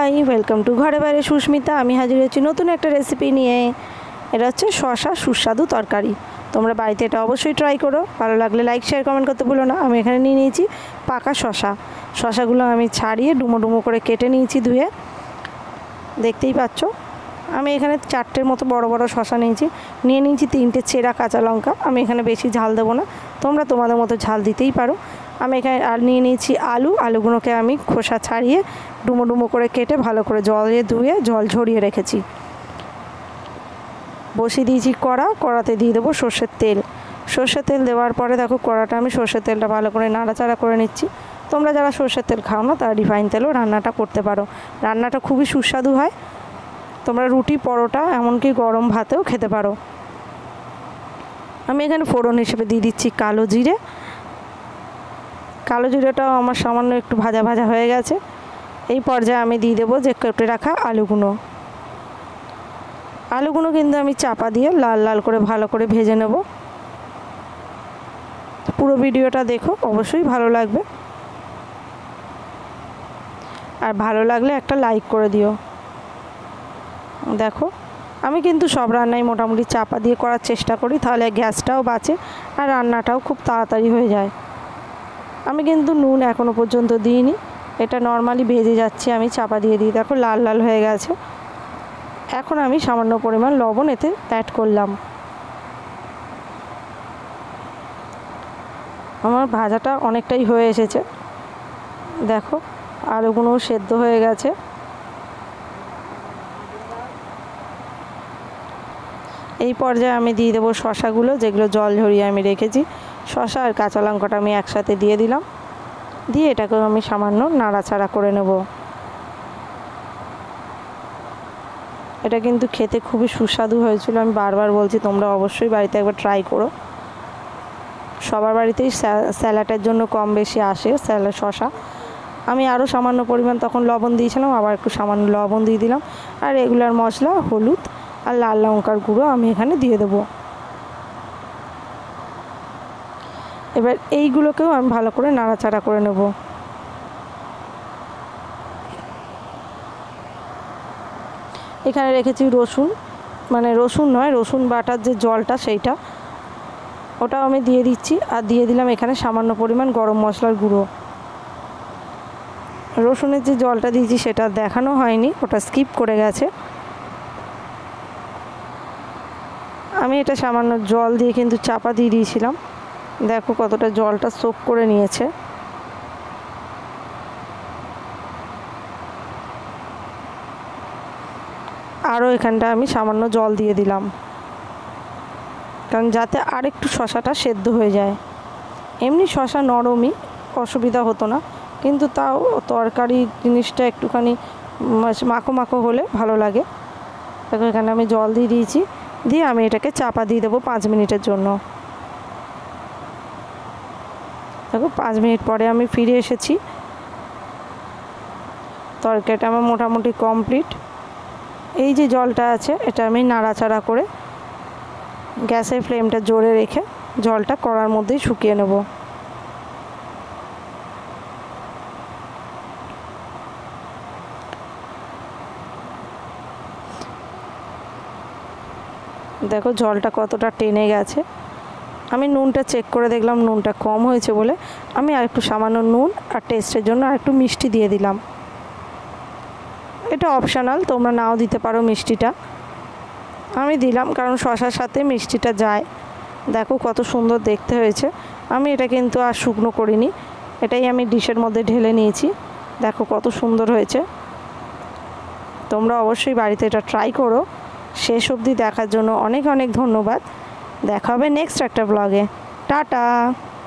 High, welcome to ঘরে বাইরে সুস্মিতা। আমি হাজির হচ্ছি নতুন একটা রেসিপি নিয়ে। এটা হচ্ছে শসা সুস্বাদু তরকারি। তোমরা বাড়িতে এটা অবশ্যই ট্রাই করো। ভালো লাগলে লাইক শেয়ার কমেন্ট করতে ভুলো না। আমি এখানে নিয়ে নিয়েছি পাকা শসাগুলো আমি ছাড়িয়ে ডুমো ডুমো করে কেটে নিয়েছি ধুয়ে, দেখতেই পাচ্ছ। আমি এখানে 4টের মতো বড় বড় শসা নিয়েছি। 3টে চেরা কাঁচা লঙ্কা। আমি এখানে বেশি ঝাল দেবো না, তোমরা তোমাদের মতো ঝাল দিতেই পারো। আমি এখানে আর নিয়ে নিয়েছি আলুগুলোকে আমি খোসা ছাড়িয়ে ডুমো ডুমো করে কেটে ভালো করে জলে ধুয়ে জল ঝরিয়ে রেখেছি। বসিয়ে দিয়েছি কড়াতে দিয়ে দেবো সর্ষের তেল দেওয়ার পরে দেখো কড়াটা আমি সর্ষের তেলটা ভালো করে নাড়াচাড়া করে নিচ্ছি। তোমরা যারা সর্ষের তেল খাও না তারা রিফাইন তেলেও রান্নাটা করতে পারো। রান্নাটা খুবই সুস্বাদু হয়। তোমরা রুটি, পরোটা, এমনকি গরম ভাতেও খেতে পারো। আমি এখানে ফোড়ন হিসেবে দিয়ে দিচ্ছি কালো জিরেটাও আমার সামান্য একটু ভাজা ভাজা হয়ে গেছে। এই পর্যায়ে আমি দিয়ে দেবো যে কেটে রাখা আলুগুলো কিন্তু আমি চাপা দিয়ে লাল লাল করে ভালো করে ভেজে নেব। পুরো ভিডিওটা দেখো, অবশ্যই ভালো লাগবে। আর ভালো লাগলে একটা লাইক করে দিও। দেখো, আমি কিন্তু সব রান্নাই মোটামুটি চাপা দিয়ে করার চেষ্টা করি, তাহলে গ্যাসটাও বাঁচে আর রান্নাটাও খুব তাড়াতাড়ি হয়ে যায়। আমি কিন্তু নুন এখনও পর্যন্ত দিইনি, এটা নর্মালি ভেজে যাচ্ছে। আমি চাপা দিয়ে দিই, দেখো লাল লাল হয়ে গেছে। এখন আমি সামান্য পরিমাণ লবণ এতে অ্যাড করলাম। আমার ভাজাটা অনেকটাই হয়ে এসেছে, দেখো আলুগুলোও সেদ্ধ হয়ে গেছে। এই পর্যায়ে আমি দিয়ে দেবো শসাগুলো, যেগুলো জল ঝরিয়ে আমি রেখেছি। শসা আর কাঁচা লঙ্কাটা আমি একসাথে দিয়ে দিলাম, দিয়ে এটাকেও আমি সামান্য নাড়াচাড়া করে নেব। এটা কিন্তু খেতে খুবই সুস্বাদু হয়েছিল। আমি বারবার বলছি, তোমরা অবশ্যই বাড়িতে একবার ট্রাই করো। সবার বাড়িতেই স্যালাডের জন্য কম বেশি আসে শসা। আমি আরও সামান্য পরিমাণ তখন লবণ দিয়েছিলাম, আবার একটু সামান্য লবণ দিয়ে দিলাম। আর রেগুলার মশলা হলুদ আর লাল লঙ্কার গুঁড়ো আমি এখানে দিয়ে দেবো। এবার এইগুলোকেও আমি ভালো করে নাড়াচাড়া করে নেব। এখানে রেখেছি রসুন বাটার যে জলটা, ওটাও আমি দিয়ে দিচ্ছি। আর দিয়ে দিলাম এখানে সামান্য পরিমাণ গরম মশলার গুঁড়ো। রসুনের যে জলটা দিয়েছি সেটা দেখানো হয়নি, ওটা স্কিপ করে গেছে। আমি এটা সামান্য জল দিয়ে কিন্তু চাপা দিয়ে দিয়েছিলাম। দেখো কতটা জলটা সোক করে নিয়েছে। আরও এখানটা আমি সামান্য জল দিয়ে দিলাম, কারণ যাতে আরেকটু শসাটা সেদ্ধ হয়ে যায়। এমনি শসা নরমই, অসুবিধা হতো না, কিন্তু তাও তরকারি জিনিসটা একটুখানি মাখো মাখো হলে ভালো লাগে। দেখো এখানে আমি জল দিয়ে দিয়েছি, দিয়ে আমি এটাকে চাপা দিয়ে দেবো 5 মিনিটের জন্য। দেখো 5 মিনিট পরে আমি ফিরে এসেছি। তরকারিটা আমার মোটামুটি কমপ্লিট। এই যে জলটা আছে, এটা আমি নাড়াচাড়া করে গ্যাসের ফ্লেমটা জোরে রেখে জলটা কড়ার মধ্যেই শুকিয়ে নেব। দেখো জলটা কতটা টেনে গেছে। আমি নুনটা চেক করে দেখলাম, নুনটা কম হয়েছে বলে আমি আর একটু সামান্য নুন আর টেস্টের জন্য আর একটু মিষ্টি দিয়ে দিলাম। এটা অপশনাল, তোমরা নাও দিতে পারো মিষ্টিটা। আমি দিলাম কারণ শসার সাথে মিষ্টিটা যায়। দেখো কত সুন্দর দেখতে হয়েছে। আমি এটা কিন্তু আর শুকনো করিনি, এটাই আমি ডিশের মধ্যে ঢেলে নিয়েছি। দেখো কত সুন্দর হয়েছে। তোমরা অবশ্যই বাড়িতে এটা ট্রাই করো। শেষ অবধি দেখার জন্য অনেক অনেক ধন্যবাদ। দেখা হবে নেক্সট একটা ব্লগে। টাটা।